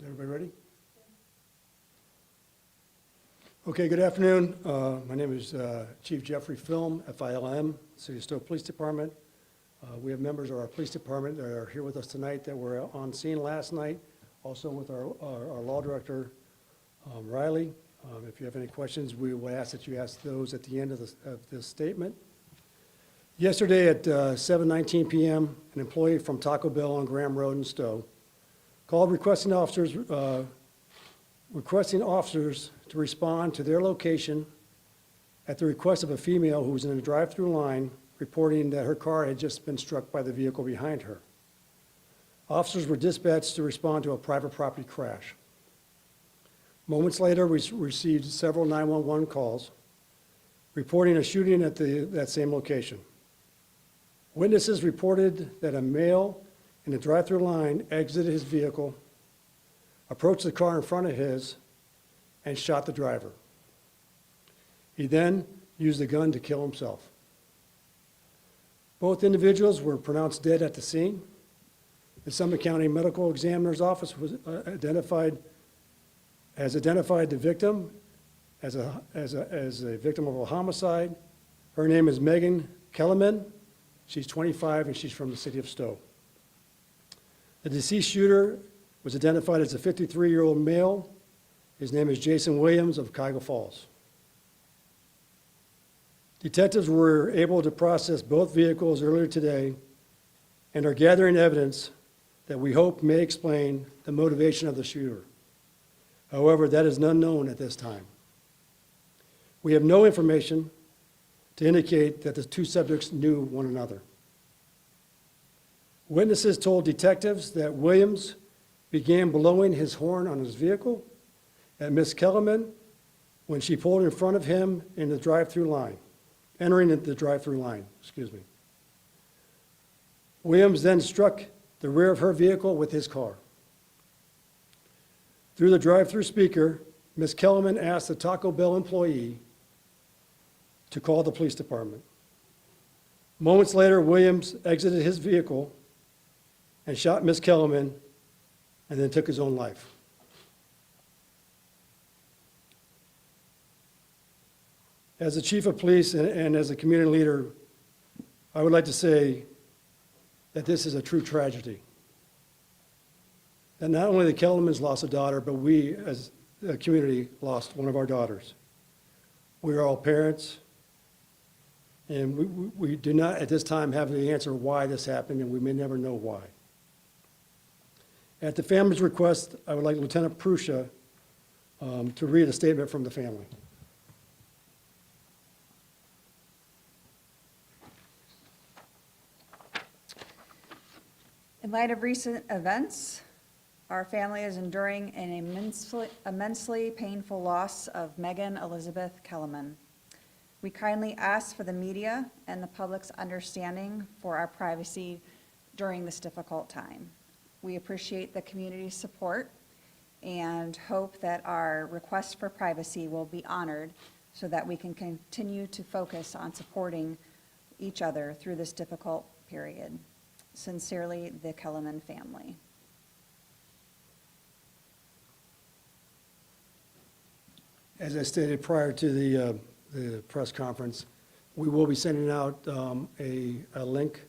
everybody ready? Okay, good afternoon. My name is Chief Jeffrey Film, FILM, City of Stow Police Department. We have members of our police department that are here with us tonight that were on scene last night, also with our law director, Riley. If you have any questions, we will ask that you ask those at the end of this statement. Yesterday at 7:19 p.m., an employee from Taco Bell on Graham Road in Stow called requesting officers to respond to their location at the request of a female who was in a drive-thru line reporting that her car had just been struck by the vehicle behind her. Officers were dispatched to respond to a private property crash. Moments later, we received several 911 calls reporting a shooting at that same location. Witnesses reported that a male in the drive-thru line exited his vehicle, approached the car in front of his, and shot the driver. He then used the gun to kill himself. Both individuals were pronounced dead at the scene. The Summit County Medical Examiner's Office was identified the victim as a victim of a homicide. Her name is Megan Kellerman. She's 25 and she's from the city of Stow. The deceased shooter was identified as a 53-year-old male. His name is Jason Williams of Cuyahoga Falls. Detectives were able to process both vehicles earlier today and are gathering evidence that we hope may explain the motivation of the shooter. However, that is unknown at this time. We have no information to indicate that the two subjects knew one another. Witnesses told detectives that Williams began blowing his horn on his vehicle at Miss Kellerman when she pulled in front of him in the drive-thru line, entering the drive-thru line, Williams then struck the rear of her vehicle with his car. Through the drive-thru speaker, Miss Kellerman asked the Taco Bell employee to call the police department. Moments later, Williams exited his vehicle and shot Miss Kellerman and then took his own life. As the chief of police and as a community leader, I would like to say that this is a true tragedy. That not only the Kellermans lost a daughter, but we as a community lost one of our daughters. We are all parents, and we do not at this time have the answer why this happened, and we may never know why. At the family's request, I would like Lieutenant Prusha to read a statement from the family. In light of recent events, our family is enduring an immensely painful loss of Megan Elizabeth Kellerman. We kindly ask for the media and the public's understanding for our privacy during this difficult time. We appreciate the community's support and hope that our request for privacy will be honored so that we can continue to focus on supporting each other through this difficult period. Sincerely, the Kellerman family. As I stated prior to the press conference, we will be sending out a link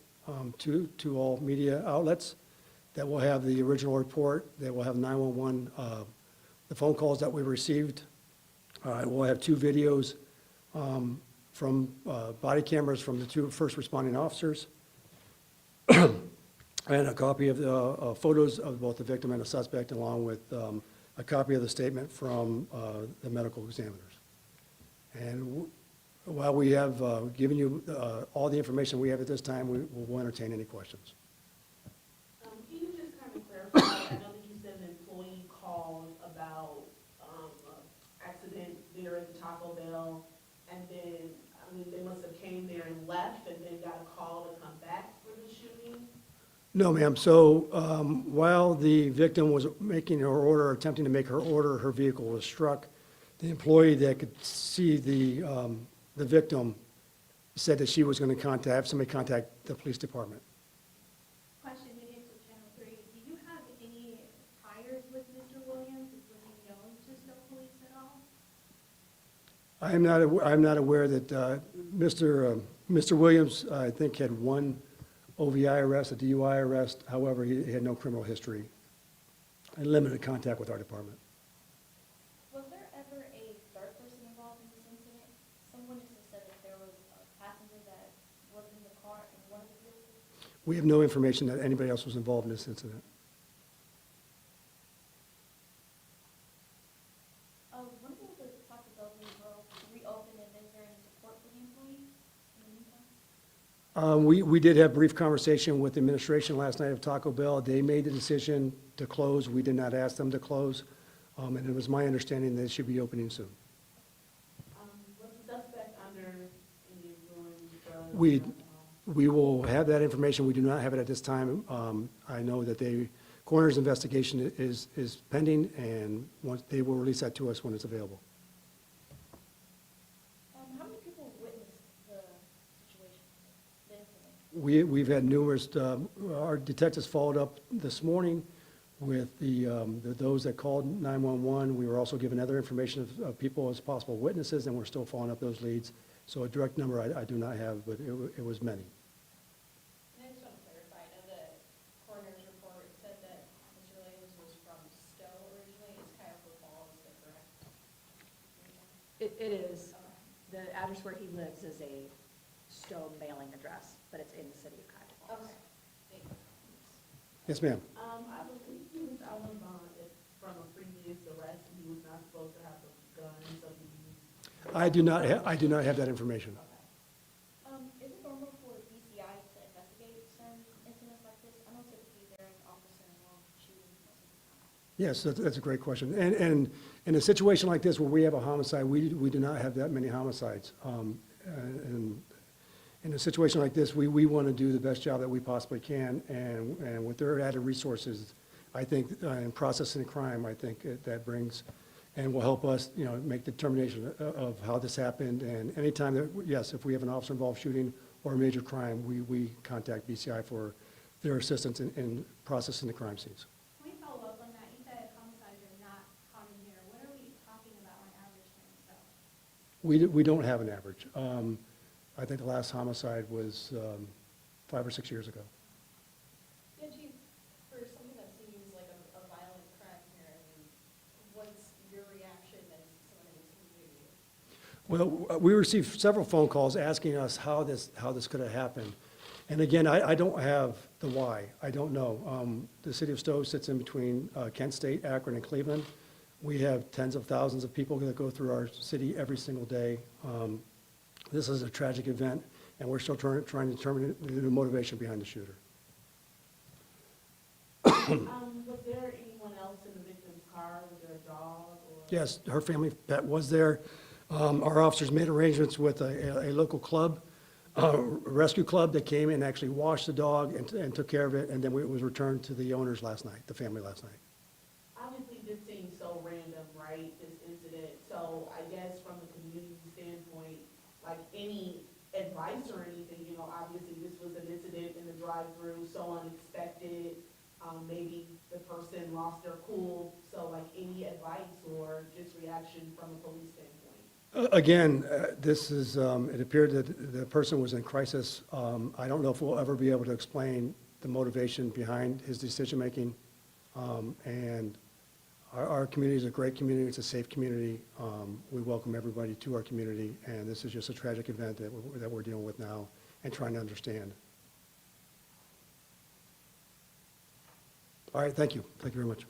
to all media outlets that will have the original report, that will have 911, the phone calls that we received. We'll have two videos from body cameras from the two first responding officers, and a copy of the photos of both the victim and the suspect, along with a copy of the statement from the medical examiners. And while we have given you all the information we have at this time, we will entertain any questions. Can you just kind of clarify? I know that you said an employee called about accident there at the Taco Bell, and then, I mean, they must have came there and left and then got a call to come back for the shooting? No, ma'am. So while the victim was making her order, attempting to make her order, her vehicle was struck. The employee that could see the victim said that she was going to have somebody contact the police department. Question, maybe it's with Channel 3. Do you have any priors with Mr. Williams? I'm not aware that Mr. Williams, I think, had one OVI arrest, a DUI arrest. However, he had no criminal history and limited contact with our department. Was there ever a third person involved in this incident? Some witnesses said that there was a passenger that was in the car in one of the vehicles. We have no information that anybody else was involved in this incident. When will the Taco Bell Bureau reopen, and is there any support for the employees in the meantime? We did have brief conversation with the administration last night of Taco Bell. They made the decision to close. We did not ask them to close. And it was my understanding that it should be opening soon. Was the suspect under any influence, drugs? We- alcohol? We will have that information. We do not have it at this time. I know that coroner's investigation is pending, and they will release that to us when it's available. How many people witnessed the situation, the incident? We've had numerous, our detectives followed up this morning with those that called 911. We were also given other information of people as possible witnesses, and we're still following up those leads. So a direct number I do not have, but it was many. And I just want to clarify, I know the coroner's report said that Mr. Williams was from Stow originally. Is Cuyahoga Falls, is that correct? It is, the address where he lives is a Stowe mailing address, but it's in the city of Cuyahoga Falls. Okay, thank you. Yes, ma'am. I believe he was out on bond from a previous arrest, and he was not supposed to have a gun, so he. I do not have that information. Is it normal for BCI to investigate certain incidents like this? I know typically there is an officer involved shooting most of the time. Yes, that's a great question. And in a situation like this where we have a homicide, we do not have that many homicides. And in a situation like this, we want to do the best job that we possibly can. And with their added resources, I think, in processing crime, I think that brings and will help us, make the determination of how this happened. And anytime that, yes, if we have an officer-involved shooting or a major crime, we contact BCI for their assistance in processing the crime scenes. Can we follow up on that? You said homicides are not common here. What are we talking about on average here in Stowe? We don't have an average. I think the last homicide was 5 or 6 years ago. Yeah, Chief, for something that seems like a violent crime here, I mean, what's your reaction as someone in this community? Well, we received several phone calls asking us how this could have happened. And again, I don't have the why. I don't know. The city of Stowe sits in between Kent State, Akron, and Cleveland. We have tens of thousands of people that go through our city every single day. This is a tragic event, and we're still trying to determine the motivation behind the shooter. Was there anyone else in the victim's car? Was there a dog or? Yes, her family pet was there. Our officers made arrangements with a local club, rescue club that came and actually washed the dog and took care of it, and then it was returned to the owners last night, the family last night. Obviously, this seems so random, right, this incident, so I guess from the community standpoint, like any advice or anything, obviously this was an incident in the drive-thru, so unexpected, maybe the person lost their cool, so like any advice or just reaction from a police standpoint? Again, this is, it appeared that the person was in crisis. I don't know if we'll ever be able to explain the motivation behind his decision-making. And our community is a great community. It's a safe community. We welcome everybody to our community, and this is just a tragic event that we're dealing with now and trying to understand. All right, thank you. Thank you very much.